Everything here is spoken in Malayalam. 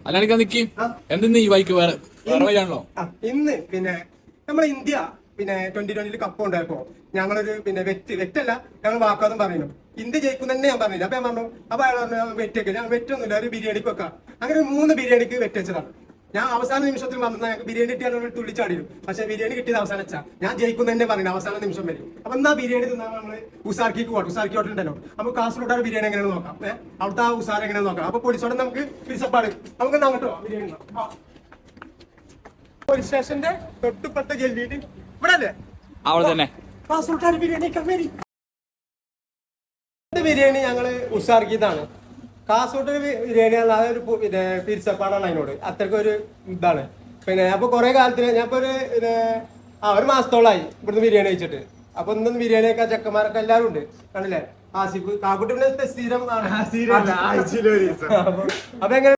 അല്ലാണ്ട് നിക്കി എന്തിന്ന് ഈ ബൈക്ക് വേറെ വഴിയാണല്ലോ. ഇന്ന് പിന്നെ നമ്മളെ ഇന്ത്യ പിന്നെ 2020 കപ്പ് ഉണ്ടായപ്പോ ഞങ്ങളൊരു പിന്നെ വെറ്റല്ല ഞങ്ങൾ വാക്കാതും പറഞ്ഞു ഇന്ത്യ ജയിക്കും തന്നെ ഞാൻ പറഞ്ഞില്ല. അപ്പൊ ഞാൻ പറഞ്ഞു അപ്പൊ അയാൾ പറഞ്ഞു വെറ്റൊക്കെ ഞാൻ വെറ്റൊന്നുമില്ല ഒരു ബിരിയാണിക്ക് വെക്കാം. അങ്ങനെ 3 ബിരിയാണിക്ക് വെച്ചതാണ്. ഞാൻ അവസാന നിമിഷത്തിൽ വന്നാൽ ഞങ്ങൾക്ക് ബിരിയാണി കിട്ടിയാൽ തുള്ളിച്ചാടിരും. പക്ഷെ ബിരിയാണി കിട്ടിയത് അവസാനം വെച്ചാൽ ഞാൻ ജയിക്കും തന്നെ പറഞ്ഞു അവസാന നിമിഷം വരും. അപ്പൊ എന്നാ ബിരിയാണി തിന്നാൽ നമ്മള് ഉസാർക്കിക്ക് പോകണം. ഉസാർക്കി ഹോട്ടൽ ഉണ്ടല്ലോ നമുക്ക് കാസർഗോഡ് ബിരിയാണി എങ്ങനെയാണ് നോക്കാം. അവിടുത്തെ ആ ഉസാർ എങ്ങനെയാണ് നോക്കാം. അപ്പൊ പോലീസോടെ നമുക്ക് പിരിച്ചപ്പാട് നമുക്ക് അങ്ങോട്ടോ ബിരിയാണി പോലീസ് സ്റ്റേഷന്റെ തൊട്ടുപുറത്തെ ഗല്ലിയിട്ട് ഇവിടെ അല്ലേ അവിടെ തന്നെ കാസർഗോഡ് ബിരിയാണി ബിരിയാണി ഞങ്ങള് ഉസാർക്കിയതാണ്. കാസർഗോഡ് ബിരിയാണി അതൊരു പിന്നെ പിരിച്ചപ്പാടാണ് അതിനോട് അത്രക്കൊരു ഇതാണ്. പിന്നെ അപ്പൊ കുറെ കാലത്തിന് ഞാൻ ഇപ്പൊ ഒരു മാസത്തോളായി ഇവിടുന്ന് ബിരിയാണി കഴിച്ചിട്ട്. അപ്പൊ ഇന്നും ബിരിയാണി ഒക്കെ ചെക്കന്മാരൊക്കെ എല്ലാവരും ഉണ്ട് കണ്ടില്ലേ. ആസിഫ് കാക്കുട്ടി സ്ഥിരം അപ്പൊ എങ്ങനെ